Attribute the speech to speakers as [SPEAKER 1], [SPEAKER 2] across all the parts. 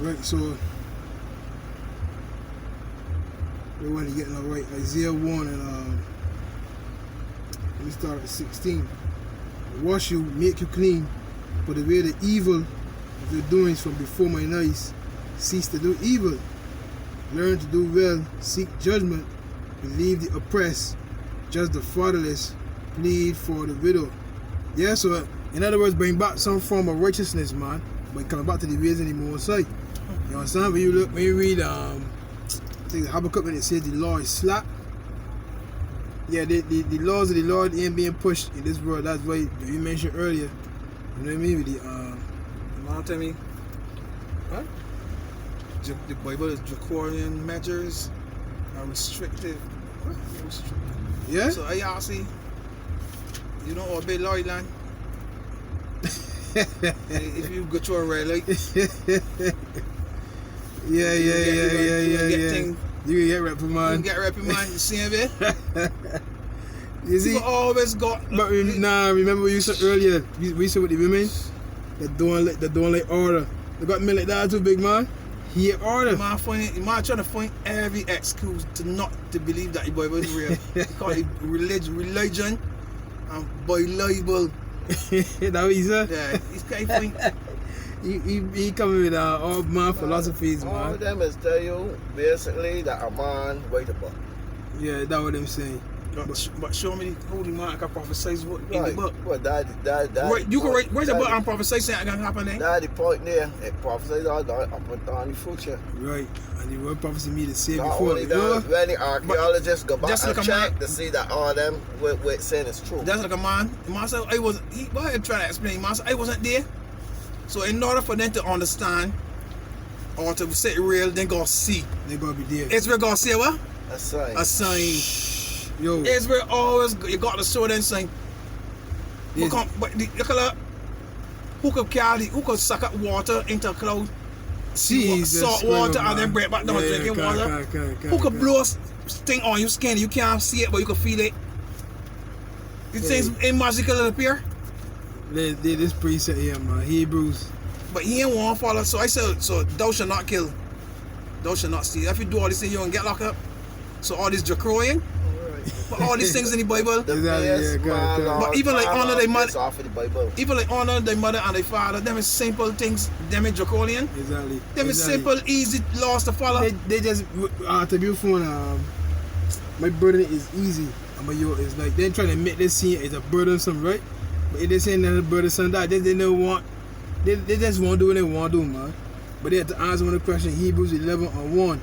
[SPEAKER 1] Right, so we want to get it right. Isaiah 1 and let me start at 16. Wash you, make you clean, put away the evil of your doings from before mine eyes. Cease to do evil. Learn to do well, seek judgment, relieve the oppressed, judge the fatherless, plead for the widow. Yeah, so in other words, bring back some form of righteousness, man. But coming back to the ways anymore side. You understand? When you read I think Habakkuk, when it says the law is slack. Yeah, the laws of the Lord ain't being pushed in this world. That's why you mentioned earlier. You know what I mean? With the
[SPEAKER 2] Man, tell me, what? The Bible is draconian measures are restrictive. What? Restrictive.
[SPEAKER 1] Yeah?
[SPEAKER 2] So y'all see, you don't obey law land. If you go to a red light,
[SPEAKER 1] yeah. You can get reprimand.
[SPEAKER 2] You get reprimand. You see it?
[SPEAKER 1] You see?
[SPEAKER 2] People always got.
[SPEAKER 1] But remember what you said earlier. We said with the women, they don't like order. They got men like that too, big man. He had order.
[SPEAKER 2] Man trying to find every excuse to not to believe that the Bible is real. He call it religion and Bible.
[SPEAKER 1] That what he said?
[SPEAKER 2] Yeah, he's kind of
[SPEAKER 1] he coming with all man philosophies, man.
[SPEAKER 3] All of them is tell you basically that a man write a book.
[SPEAKER 1] Yeah, that's what I'm saying.
[SPEAKER 2] But show me the holy man can prophesy what in the book.
[SPEAKER 3] Well, that
[SPEAKER 2] You can write a book and prophesy something gonna happen then.
[SPEAKER 3] That's the point there. It prophesies all up and down the future.
[SPEAKER 1] Right, and the word prophecy me to say
[SPEAKER 3] Not
[SPEAKER 1] before.
[SPEAKER 3] only that, when the archaeologists go back and check to see that all them what saying is true.
[SPEAKER 2] That's like a man. The man said, go ahead try to explain. Man said, I wasn't there. So in order for them to understand or to say it real, they gotta see.
[SPEAKER 1] They gotta be there.
[SPEAKER 2] Israel gotta say what?
[SPEAKER 3] A sign.
[SPEAKER 2] A sign.
[SPEAKER 1] Yo.
[SPEAKER 2] Israel always, you got to show them saying, who could suck up water into a cloud, salt water, and then break back down drinking water? Who could blow a thing on your skin? You can't see it, but you can feel it. These things ain't magical to appear.
[SPEAKER 1] This preset here, man, Hebrews.
[SPEAKER 2] But he ain't want to follow. So I said, so thou shalt not kill, thou shalt not steal. If you do all these things, you won't get locked up. So all this draconian. But all these things in the Bible, but even like honor their mother, even like honor their mother and their father, them is simple things, them is draconian.
[SPEAKER 1] Exactly.
[SPEAKER 2] Them is simple, easy laws to follow.
[SPEAKER 1] They just to be phone. My burden is easy, but it's like they're trying to make this seem it's a burdensome, right? But if they saying that it's burdensome, that they don't want. They just want to do what they want to do, man. But they have to answer one of the question. Hebrews 11:1.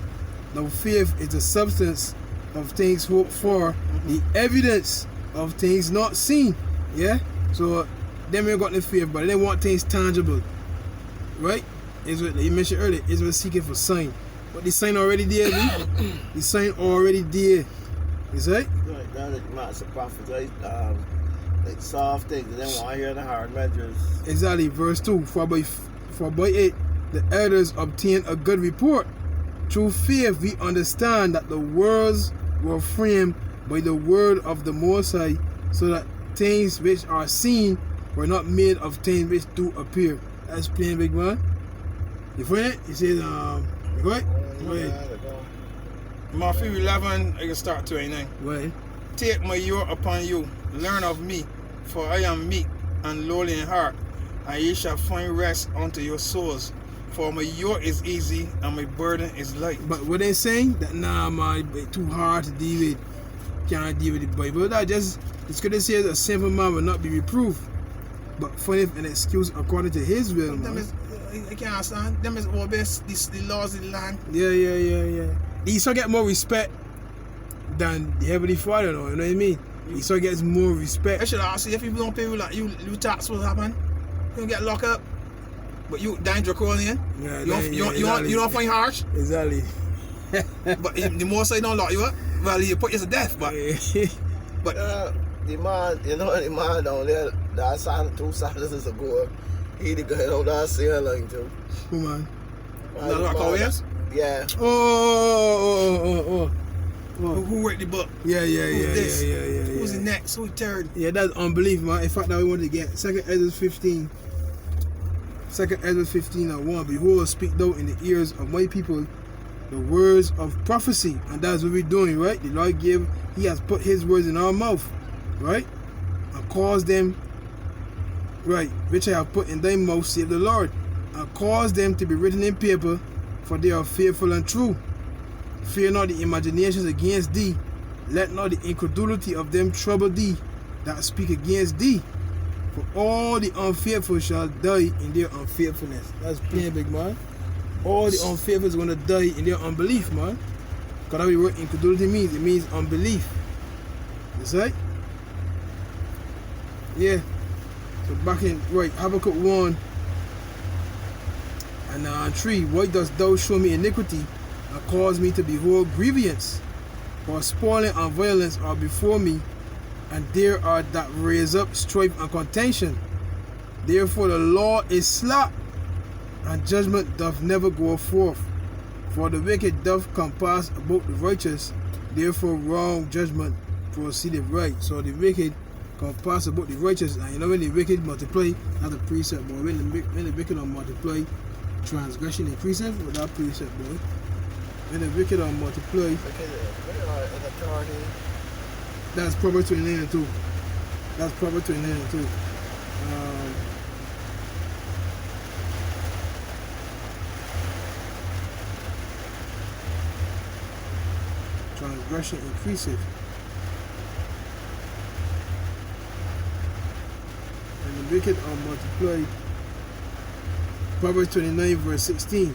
[SPEAKER 1] Now faith is the substance of things hoped for, the evidence of things not seen. Yeah? So them ain't got the faith, but they want things tangible. Right? Israel, you mentioned earlier, Israel seeking for sign. But the sign already there, the sign already there. Is that?
[SPEAKER 3] Right, now that Master prophesied like soft things, they don't want to hear the hard measures.
[SPEAKER 1] Exactly, verse 2. For by 8 the elders obtained a good report. Through faith we understand that the worlds were framed by the word of the Most High, so that things which are seen were not made of things which do appear. That's plain, big man. You find it? It says, go ahead.
[SPEAKER 2] Matthew 11, I can start 29.
[SPEAKER 1] Go ahead.
[SPEAKER 2] Take my yoke upon you, learn of me, for I am meek and lowly in heart, and ye shall find rest unto your souls. For my yoke is easy and my burden is light.
[SPEAKER 1] But what they saying? That nah, man, it's too hard to deal with. Can't deal with the Bible. That just, the scripture says a simple man will not be reproved, but findeth an excuse according to his will, man.
[SPEAKER 2] I can't understand. Them is obey the laws of the land.
[SPEAKER 1] Yeah. He still get more respect than the Heavenly Father, though, you know what I mean? He still gets more respect.
[SPEAKER 2] I should ask you, if you don't pay you tax, what happen? You don't get locked up. But you dying draconian.
[SPEAKER 1] Yeah,
[SPEAKER 2] you don't find harsh.
[SPEAKER 1] Exactly.
[SPEAKER 2] But the more say don't lock you up, well you put you to death. But
[SPEAKER 3] the man, you know the man down there, that side 2 Saturdays ago, he the guy on that sail line too.
[SPEAKER 1] Who man?
[SPEAKER 3] Yeah.
[SPEAKER 1] Oh.
[SPEAKER 2] Who wrote the book?
[SPEAKER 1] Yeah.
[SPEAKER 2] Who's the next? Who's third?
[SPEAKER 1] Yeah, that's unbelief, man. In fact, that we want to get 2 Ezra 15. 2nd Ezra 15:1. Behold, speak thou in the ears of my people the words of prophecy. And that's what we're doing, right? The Lord he has put his words in our mouth, right? And caused them, right, which I have put in thy mouth, save the Lord. And cause them to be written in paper, for they are faithful and true. Fear not the imaginations against thee. Let not the incredulity of them trouble thee that speak against thee. For all the unfaithful shall die in their unfaithfulness. That's plain, big man. All the unfaithful is going to die in their unbelief, man. Because that's what incredulity means. It means unbelief. That's right? Yeah. So back in, right, Habakkuk 1 and 3. Why dost thou show me iniquity and cause me to behold grievance? For spoiling and violence are before me, and there are that raise up strife and contention. Therefore the law is slack, and judgment doth never go forth. For the wicked doth compass about the righteous, therefore wrong judgment proceedeth right. So the wicked compass about the righteous, and you know when the wicked multiply, that's a precept, boy. When the wicked are multiply, transgression increaseth with that precept, boy. When the wicked are multiply, that's Proverbs 29:2. That's Proverbs 29:2. Transgression increaseth, and the wicked are multiplied. Proverbs 29:16.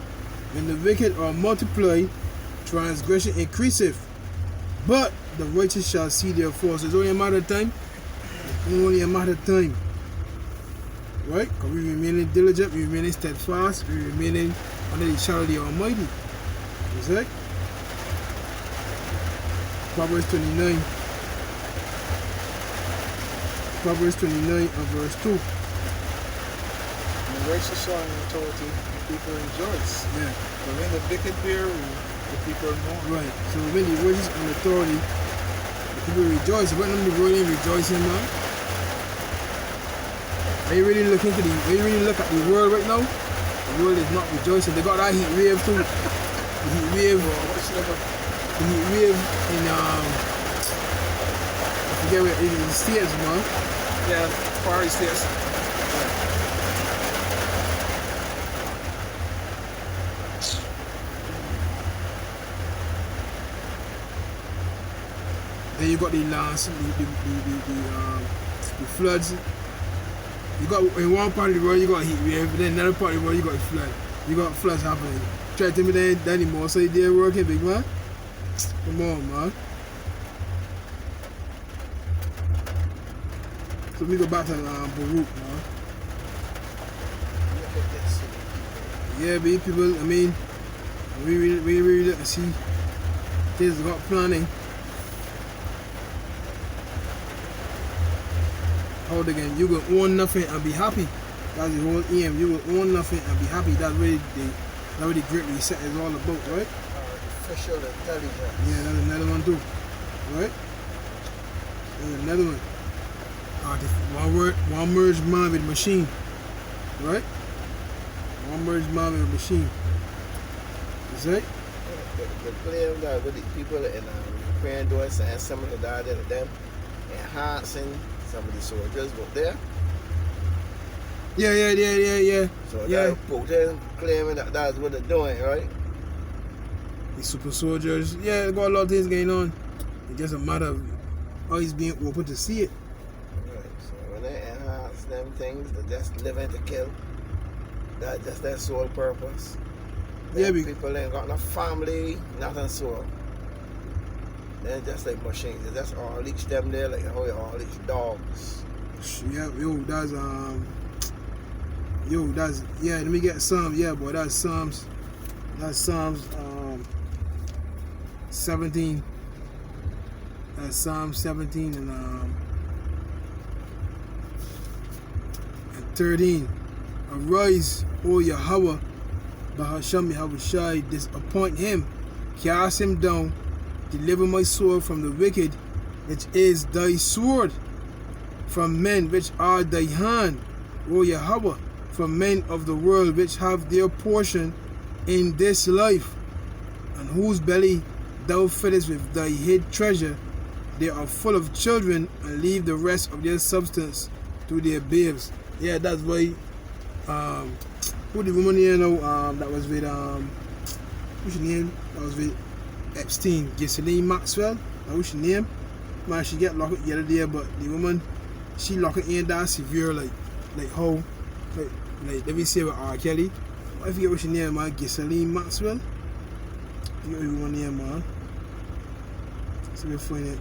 [SPEAKER 1] When the wicked are multiplied, transgression increaseth, but the righteous shall see their fall. So it's only a matter of time. It's only a matter of time. Right? Because we remaining diligent, we remaining steadfast, we remaining under the shadow of the Almighty. Is that? Proverbs 29. Proverbs 29 and verse 2.
[SPEAKER 2] The righteous are in authority, the people rejoice.
[SPEAKER 1] Yeah.
[SPEAKER 2] But when the wicked bear rule, the people mourn.
[SPEAKER 1] Right. So when the righteous are in authority, the people rejoice. When them the world ain't rejoicing, man. When you really look at the world right now, the world is not rejoicing. They got that heat wave too. The heat wave. The heat wave in I forget where it is, in the States, man.
[SPEAKER 2] Yeah, Far East States.
[SPEAKER 1] Then you got the floods. You got in one part of the world you got heat wave, then another part of the world you got flood. You got floods happening. Try to tell me they ain't that anymore, so they're working, big man. Come on, man. So we go back to Baruch, man. Yeah, big people. I mean, we really look and see things got planning. How they can, you can own nothing and be happy. That's the whole aim. You will own nothing and be happy. That's what the great reset is all about, right?
[SPEAKER 3] Artificial intelligence.
[SPEAKER 1] Yeah, that's another one too, right? There's another one. One merge man with machine, right? One merge man with machine. Is it?
[SPEAKER 3] The claim that with the people in Ukraine doing saying similar that to them, enhancing some of the soldiers out there.
[SPEAKER 1] Yeah.
[SPEAKER 3] So that Putin claiming that that's what they're doing, right?
[SPEAKER 1] The super soldiers, yeah, got a lot of things going on. It's just a matter of how he's being open to see it.
[SPEAKER 3] Right. So when they enhance them things, they're just living to kill. That's just their sole purpose.
[SPEAKER 1] Yeah,
[SPEAKER 3] people ain't got no family, nothing so. They're just like machines. They just all leech them there like how you all leech dogs.
[SPEAKER 1] Yeah, let me get some. Yeah, boy, that's Psalms 17. That's Psalm 17 and 13. Arise, O Yahweh, Bahasham Yahushai, disappoint him, cast him down, deliver my soul from the wicked, which is thy sword, from men which are thy hand, O Yahweh, from men of the world which have their portion in this life, and whose belly thou fillest with thy hid treasure. They are full of children, and leave the rest of their substance to their babes. Yeah, that's why who the woman here now that was with what's her name? That was with Epstein, Ghislaine Maxwell. What's her name? Man, she get locked up the other day, but the woman, she locked in that severe, like how, like let me say with R. Kelly. I forget what she name, man. Ghislaine Maxwell. I forget what woman name, man. So we find it.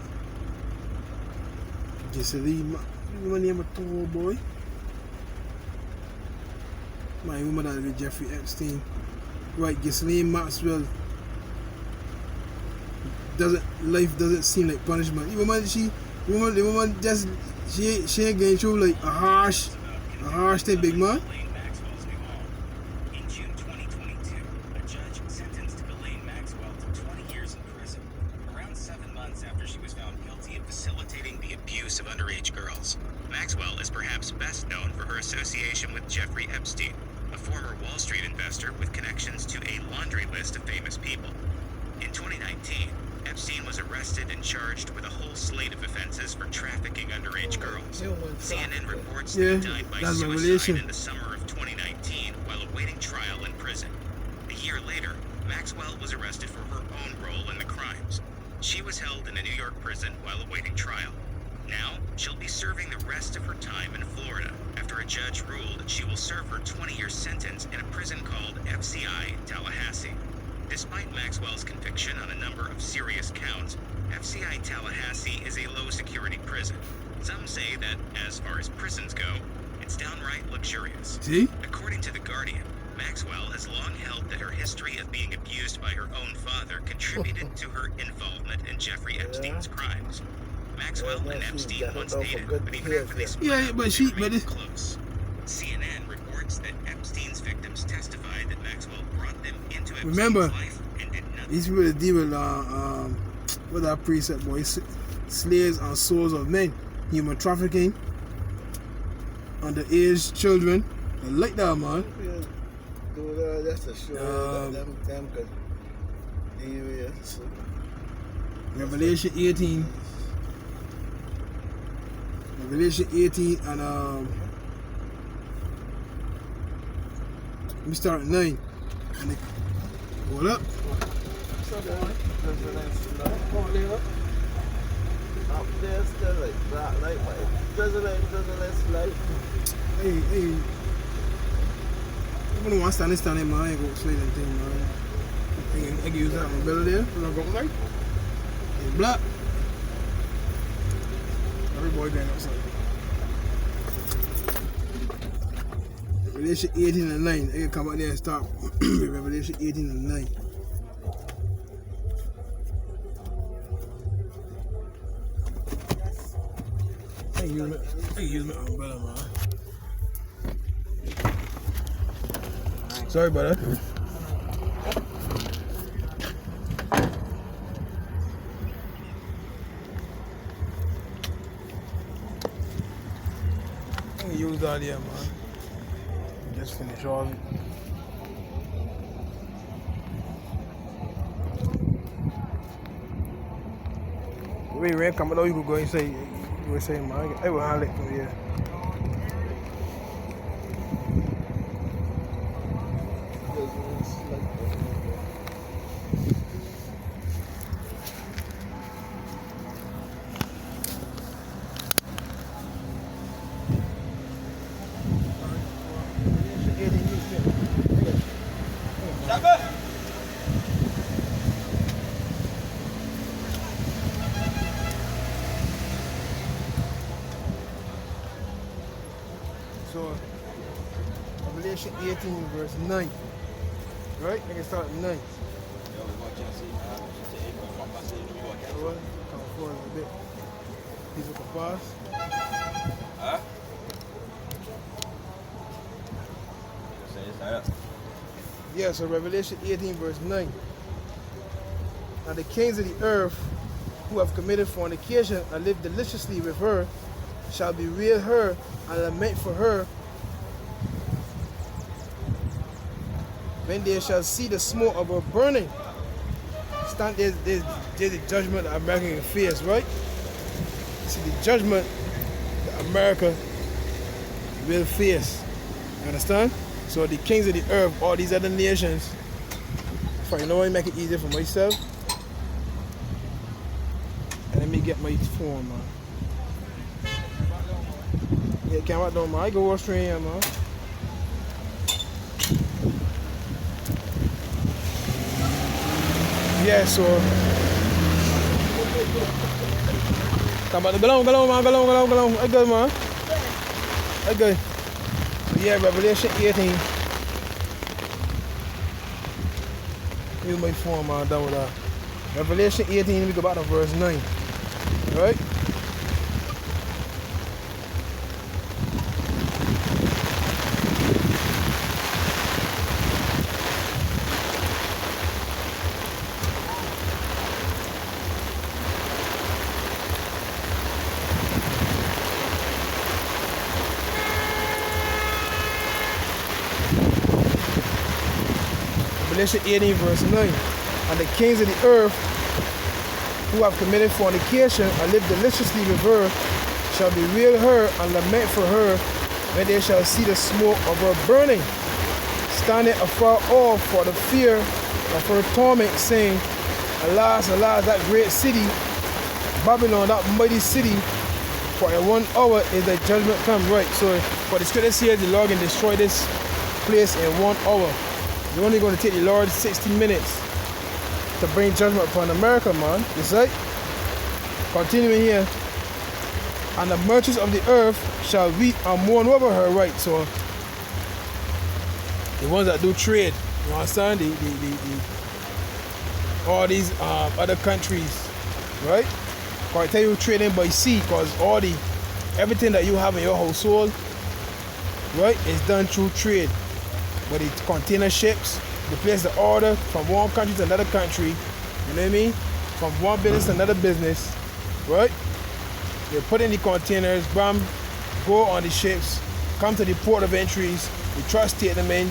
[SPEAKER 1] Ghislaine, woman name a tall boy. My woman that with Jeffrey Epstein. Right, Ghislaine Maxwell. Life doesn't seem like punishment. The woman just she ain't going through like a harsh thing, big man.
[SPEAKER 4] In June 2022, a judge sentenced Ghislaine Maxwell to 20 years in prison, around 7 months after she was found guilty of facilitating the abuse of underage girls. Maxwell is perhaps best known for her association with Jeffrey Epstein, a former Wall Street investor with connections to a laundry list of famous people. In 2019, Epstein was arrested and charged with a whole slate of offenses for trafficking underage girls. CNN reports that he died by suicide in the summer of 2019 while awaiting trial in prison. A year later, Maxwell was arrested for her own role in the crimes. She was held in a New York prison while awaiting trial. Now, she'll be serving the rest of her time in Florida after a judge ruled she will serve her 20-year sentence in a prison called FCI Tallahassee. Despite Maxwell's conviction on a number of serious counts, FCI Tallahassee is a low-security prison. Some say that, as far as prisons go, it's downright luxurious.
[SPEAKER 1] See?
[SPEAKER 4] According to The Guardian, Maxwell has long held that her history of being abused by her own father contributed to her involvement in Jeffrey Epstein's crimes. Maxwell and Epstein once dated, but even after they split up, they remained close. CNN reports that Epstein's victims testified that Maxwell brought them into Epstein's life and did nothing.
[SPEAKER 1] These people that deal with that precept, boy, slaves and souls of men, human trafficking, underage children, I like that, man.
[SPEAKER 3] That's a sure. Them could
[SPEAKER 1] Revelation 18. Revelation 18 and we start at 9 and they hold up.
[SPEAKER 3] Up there still like black light, but it doesn't light.
[SPEAKER 1] Hey. I don't want to stand man. I ain't go slide anything, man. I can use that on my belly there. When I go light. It's black. Everybody going outside. Revelation 18 and 9. I can come out there and start with Revelation 18 and 9. I can use my umbrella, man. Sorry about that. I can use that here, man. Just finish all it. When rain come out, you could go and say, you were saying, man, I will handle it from here. So, Revelation 18 verse 9. Right? I can start at 9. Come forward a bit. People can pass.
[SPEAKER 5] Huh?
[SPEAKER 1] Yeah, so Revelation 18 verse 9. Now the kings of the earth who have committed fornication and lived deliciously with her shall bewail her and lament for her when they shall see the smoke of her burning. Stand there's the judgment that America can face, right? See the judgment that America will face. You understand? So the kings of the earth, all these other nations, you know what, make it easier for myself. And let me get my phone, man. Yeah, can't watch no man. I go Australia, man. Yeah, so come on, go on, man. I go, man. I go. So yeah, Revelation 18. Here's my phone, man, down with that. Revelation 18, we go back to verse 9. Right? Revelation 18 verse 9. And the kings of the earth who have committed fornication and lived deliciously with her shall bewail her and lament for her when they shall see the smoke of her burning, standing afar off for the fear of her torment, saying, Alas, alas, that great city, Babylon, that mighty city, for in 1 hour is the judgment come. Right, so for the scripture says the Lord can destroy this place in 1 hour. You're only going to take the Lord 60 minutes to bring judgment upon America, man. You see? Continuing here. And the merchants of the earth shall weep and mourn over her. Right, so the ones that do trade, you understand? All these other countries, right? I tell you trading by sea, because everything that you have in your household, right, is done through trade. But the container ships, they place the order from one country to another country, you know what I mean? From one business to another business, right? They put in the containers, bam, go on the ships, come to the port of entries, the trust take them in,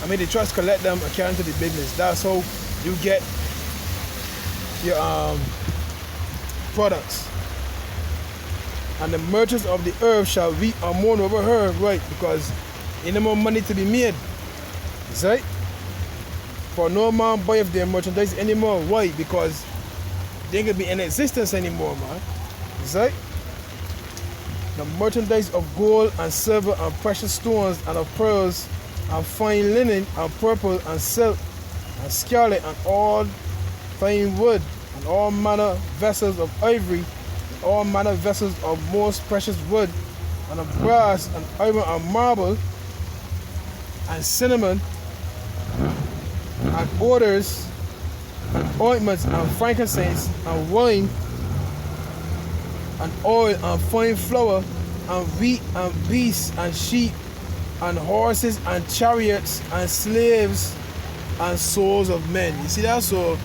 [SPEAKER 1] the trust collect them and carry them to the business. That's how you get your products. And the merchants of the earth shall weep and mourn over her, right? Because ain't no more money to be made. Is right? For no man buyeth their merchandise anymore. Why? Because they ain't gonna be in existence anymore, man. Is right? The merchandise of gold and silver and precious stones and of pearls and fine linen and purple and silk and scarlet and all fine wood and all manner vessels of ivory and all manner vessels of most precious wood and of brass and iron and marble and cinnamon and odors and ointments and frankincense and wine and oil and fine flour and wheat and beasts and sheep and horses and chariots and slaves and souls of men. You see that? So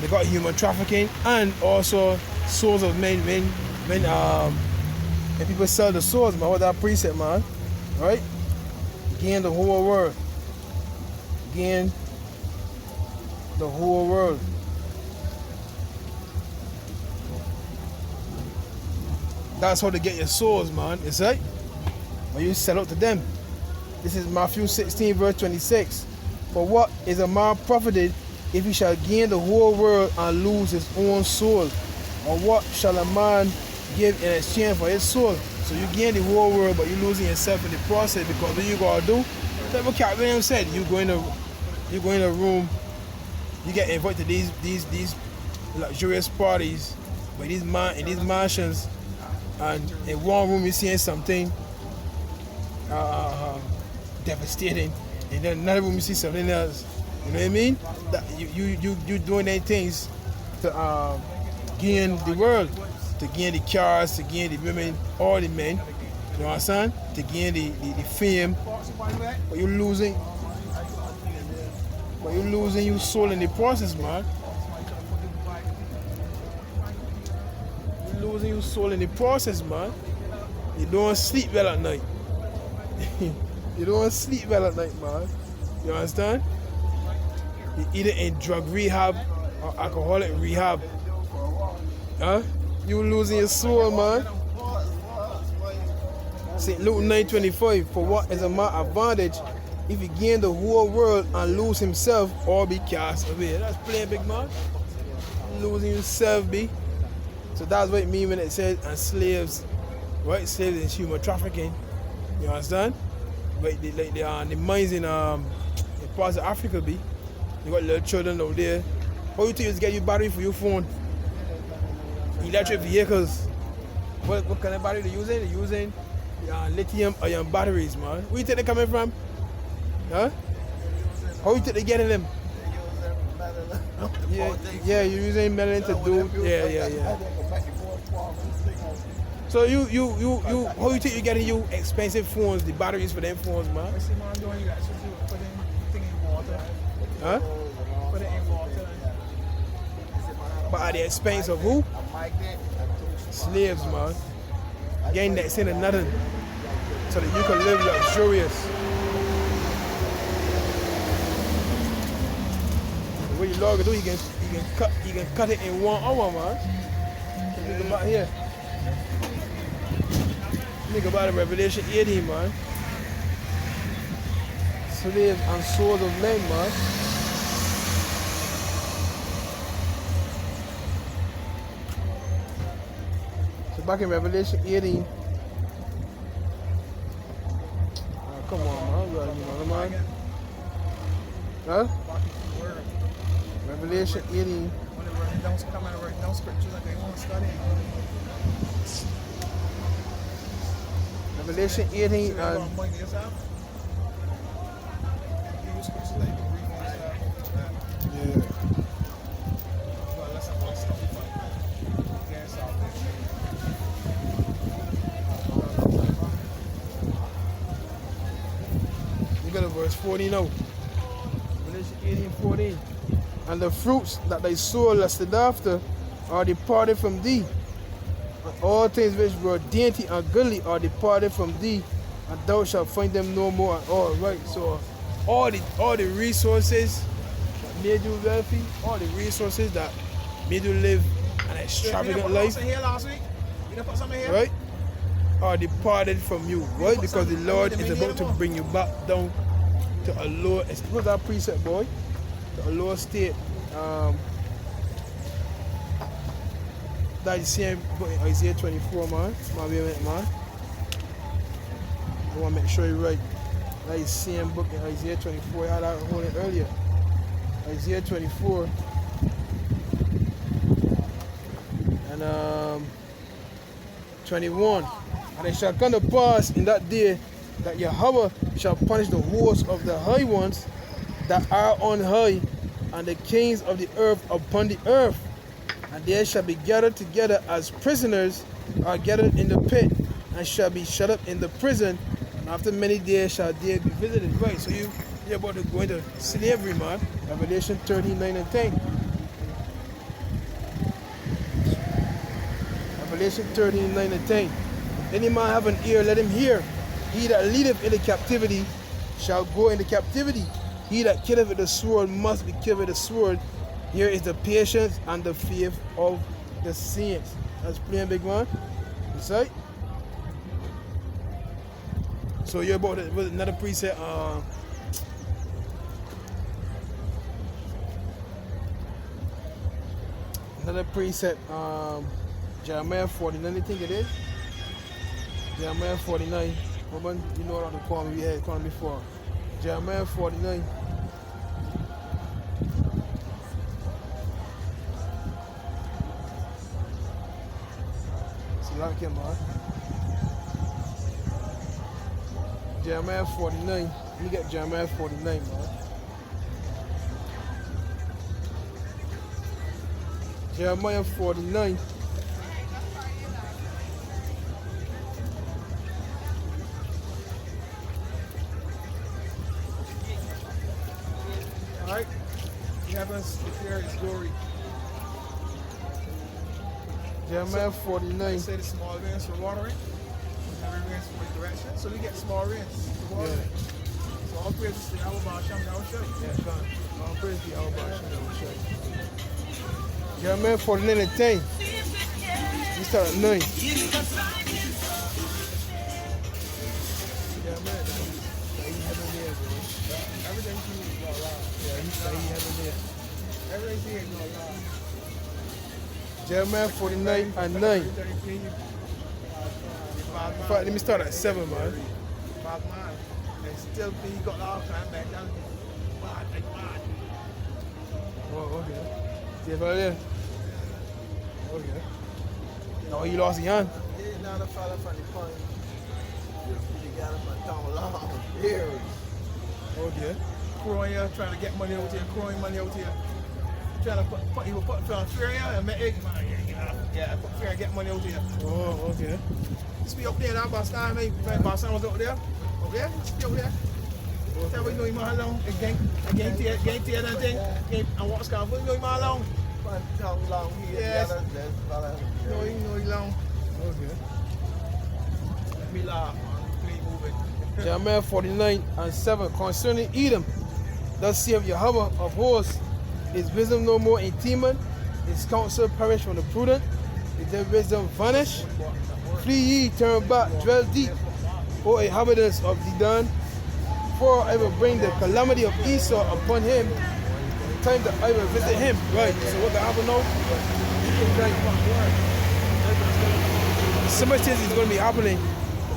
[SPEAKER 1] they got human trafficking and also souls of men when people sell the souls, man. What that precept, man, right? Gain the whole world. Gain the whole world. That's how they get your souls, man. It's right? When you sell out to them. This is Matthew 16, verse 26. For what is a man profited if he shall gain the whole world and lose his own soul? Or what shall a man give in exchange for his soul? So you gain the whole world, but you're losing yourself in the process, because what you gotta do, like what Cat Williams said, you go in a room, you get invited to these luxurious parties, but in these mansions, and in one room you're seeing something devastating, and then another room you see something else. You know what I mean? That you doing these things to gain the world, to gain the cars, to gain the women, all the men. You know what I'm saying? To gain the fame, but you're losing your soul in the process, man. You're losing your soul in the process, man. You don't sleep well at night. You don't sleep well at night, man. You understand? You either in drug rehab or alcoholic rehab. Huh? You losing your soul, man. St. Luke 9:25, for what is a man advantage if he gain the whole world and lose himself or be cast away? That's playing big, man. Losing yourself, be. So that's what it means when it says and slaves, right? Slaves in human trafficking. You understand? Like the mines in parts of Africa, be. You got little children out there. How you think you get your battery for your phone? Electric vehicles. What kind of battery they using? They're using lithium ion batteries, man. Where you think they're coming from? Huh? How you think they're getting them? Yeah, you're using melanin to do. Yeah. So you how you think you're getting you expensive phones, the batteries for them phones, man? Huh? But at the expense of who? Slaves, man. Getting that sin of nothing. So that you can live luxurious. What you log do, you can cut it in 1 hour, man. Think about here. Think about it, Revelation 18, man. Slaves and swords of men, man. So back in Revelation 18. Oh, come on, man. You know, man. Huh? Revelation 18.
[SPEAKER 2] Don't come and write down scriptures that they want to study.
[SPEAKER 1] Revelation 18 and you got a verse 40 now. Revelation 18:14. And the fruits that thy soul lusted after are departed from thee. And all things which were dainty and goodly are departed from thee, and thou shalt find them no more at all. Right? So all the resources that made you wealthy, all the resources that made you live an extravagant life, right, are departed from you. Right? Because the Lord is about to bring you back down to a lower, what's that precept, boy? A lower state. That is the same book in Isaiah 24, man. Man. I want to make sure you're right. That is the same book in Isaiah 24. I had that hold it earlier. Isaiah 24 and 21. And it shall come to pass in that day that Yahweh shall punish the hosts of the high ones that are on high, and the kings of the earth upon the earth, and they shall be gathered together as prisoners are gathered in the pit, and shall be shut up in the prison, and after many days shall they be visited. Right, so you're about to go into slavery, man. Revelation 13:9 and 10. Revelation 13:9 and 10. Any man have an ear, let him hear. He that leadeth into captivity shall go into captivity. He that killeth with the sword must be killed with the sword. Here is the patience and the faith of the saints. That's plain, big man. You see? So you're about to, with another precept. Another precept. Jeremiah 49. You think it is? Jeremiah 49. Woman, you know what to call me. We had called me before. Jeremiah 49. See like him, man. Jeremiah 49. Let me get Jeremiah 49, man. Jeremiah 49.
[SPEAKER 2] Alright? Heavens declare his glory.
[SPEAKER 1] Jeremiah 49.
[SPEAKER 2] They say the small rains for watering, heavy rains for direction. So we get small rains for watering. So All praise to AHCHYAM, that was straight.
[SPEAKER 1] Yeah, come. All praise to AHCHYAM, that was straight. Jeremiah 49 and 10. We start at 9.
[SPEAKER 2] Yeah, man.
[SPEAKER 1] He heaven there, bro.
[SPEAKER 2] Everything he is going live.
[SPEAKER 1] Yeah, he heaven there.
[SPEAKER 2] Everything he is going live.
[SPEAKER 1] Jeremiah 49 and 9. In fact, let me start at 7, man.
[SPEAKER 2] Bad man. And still he got all time back down. Bad.
[SPEAKER 1] Oh, okay. See if I there. Okay. No, he lost his hand.
[SPEAKER 3] Yeah, now the fella from the point. He got him a down long. Here.
[SPEAKER 1] Okay.
[SPEAKER 2] Crowing here, trying to get money out here, crowing money out here. Trying to he was putting on fear here and make it. Yeah, put fear and get money out here.
[SPEAKER 1] Oh, okay.
[SPEAKER 2] Just be up there now, boss time, man. Boss time was up there. Okay? Just be up there. Tell me you know him all along. Gang tear and thing. And what's going on? You know him all along.
[SPEAKER 3] Down long here.
[SPEAKER 2] Yes.
[SPEAKER 3] Fella.
[SPEAKER 2] You know him long.
[SPEAKER 1] Okay.
[SPEAKER 2] Let me laugh, man. Play moving.
[SPEAKER 1] Jeremiah 49 and 7. Concerning Edom, thus saith Jehovah of hosts, is wisdom no more in Teman? His counsel perish from the prudent? Is their wisdom vanish? Flee ye, turn back, dwell deep, O inhabitants of Dedan. For I will bring the calamity of Esau upon him, the time that I will visit him. Right, so what can happen now? Somebody says it's going to be happening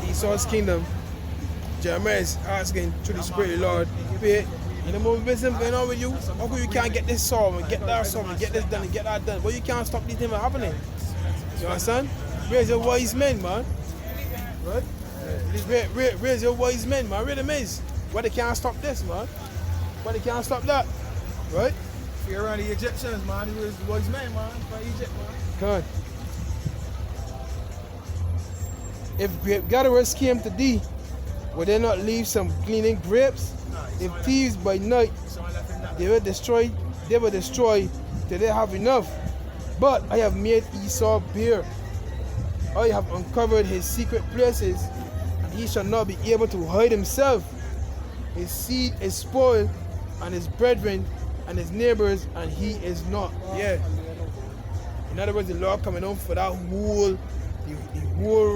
[SPEAKER 1] in Esau's kingdom. Jeremiah is asking through the Spirit of the Lord, "Wait, you know more wisdom going on with you? How come you can't get this solved and get that solved and get this done and get that done? But you can't stop these things from happening." You understand? Where's your wise men, man? Right? Where's your wise men, man? Where them is? Why they can't stop this, man? Why they can't stop that? Right?
[SPEAKER 2] Fear around the Egyptians, man. He was the wise man, man. From Egypt, man.
[SPEAKER 1] Come on. If grape gatherers came to thee, would they not leave some gleaning grapes? If thieves by night, they will destroy till they have enough. But I have made Esau bare. I have uncovered his secret places, and he shall not be able to hide himself. His seed is spoiled, and his brethren and his neighbors, and he is not. Yeah. In other words, the Lord coming on for that whole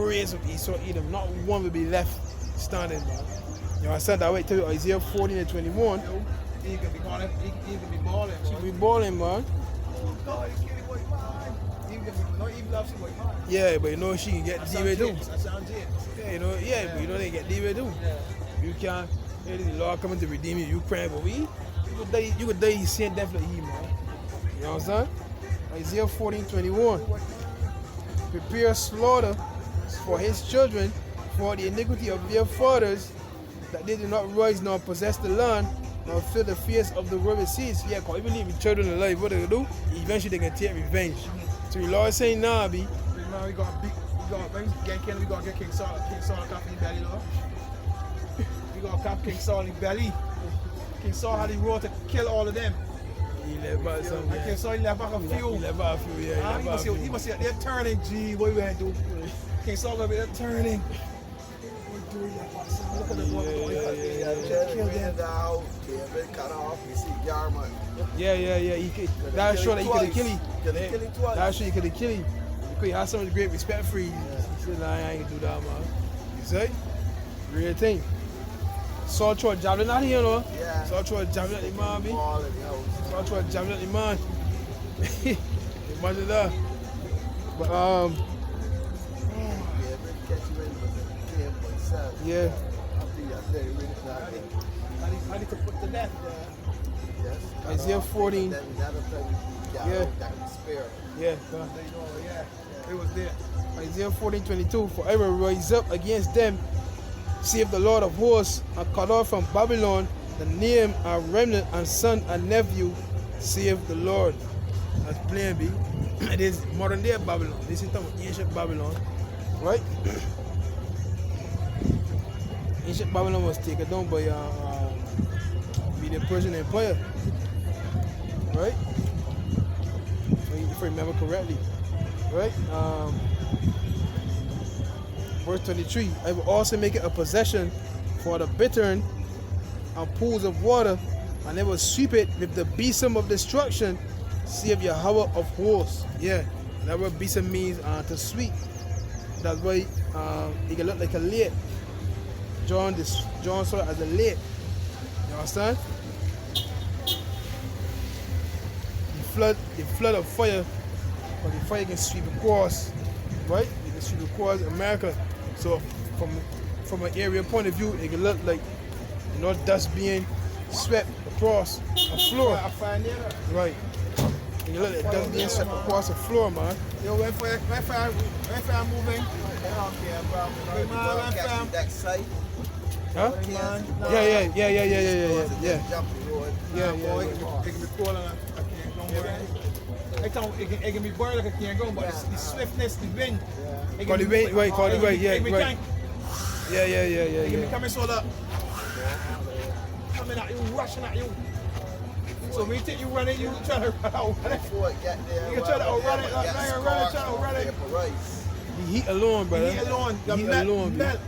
[SPEAKER 1] race of Esau Edom. Not one will be left standing, man. You know, I said that way to Isaiah 14 and 21.
[SPEAKER 2] He could be balling. He could be balling.
[SPEAKER 1] She be balling, man.
[SPEAKER 2] God, he's killing white man. He could be not even loves him white man.
[SPEAKER 1] Yeah, but you know she can get D-Way too.
[SPEAKER 2] That sounds James.
[SPEAKER 1] Yeah, you know, but you know they get D-Way too. You can't. The Lord coming to redeem you. You crying, but you could die. He's saying definitely he, man. You know what I'm saying? Isaiah 14:21. Prepare slaughter for his children for the iniquity of their fathers, that they do not rise nor possess the land, nor fill the face of the river seas. Yeah, because even leave the children alive, what they do? Eventually they can take revenge. So the Lord is saying, nah, B.
[SPEAKER 2] Man, we got get King Saul cap in the belly, Lord. We got cap King Saul in the belly. King Saul had the road to kill all of them.
[SPEAKER 1] He left back some,
[SPEAKER 2] And King Saul left back a few.
[SPEAKER 1] He left back a few, yeah.
[SPEAKER 2] He must see they're turning. Gee, what we gonna do? King Saul gonna be there turning. Look at the one.
[SPEAKER 3] Kill them down. They cut off. You see Yarman.
[SPEAKER 1] Yeah. That's sure that he could have killed him.
[SPEAKER 3] Kill him twice.
[SPEAKER 1] That's sure he could have killed him. Because he had so much great respect for you. He said, nah, I ain't gonna do that, man. You see? Real thing. Saul throw a javelin at him, you know?
[SPEAKER 3] Yeah.
[SPEAKER 1] Saul throw a javelin at the man, B. Saul throw a javelin at the man. Imagine that. But, yeah.
[SPEAKER 2] I need to put to death.
[SPEAKER 1] Isaiah 14. Yeah. Yeah.
[SPEAKER 2] It was there.
[SPEAKER 1] Isaiah 14:22. For I will rise up against them, save the Lord of hosts, and cut off from Babylon the name and remnant and son and nephew, save the Lord. That's plain, B. It is modern day Babylon. This is talking about ancient Babylon. Right? Ancient Babylon was taken down by the Persian Empire. Right? If I remember correctly. Right? Verse 23. I will also make it a possession for the bittern and pools of water, and they will sweep it with the besom of destruction, save Yahweh of hosts. Yeah, that word besom means to sweep. That's why it can look like a lake. John saw it as a lake. You understand? The flood of fire, but the fire can sweep across, right? It can sweep across America. So from an area point of view, it can look like, you know, dust being swept across a floor. Right. It can look like dust being swept across a floor, man.
[SPEAKER 2] Yo, when fire moving?
[SPEAKER 3] That site.
[SPEAKER 1] Huh? Yeah.
[SPEAKER 2] It can be cold and I can't go more. It can be bored like I can't go, but the swiftness, the wind.
[SPEAKER 1] Call the wind, right, yeah, right. Yeah.
[SPEAKER 2] It can be coming so that coming at you, rushing at you. So when you think you running, you try to run out.
[SPEAKER 3] Before it get there,
[SPEAKER 2] You can try to outrun it, try to outrun it.
[SPEAKER 1] The heat alone, brother.
[SPEAKER 2] The heat alone,
[SPEAKER 1] The heat alone,
[SPEAKER 2] melt.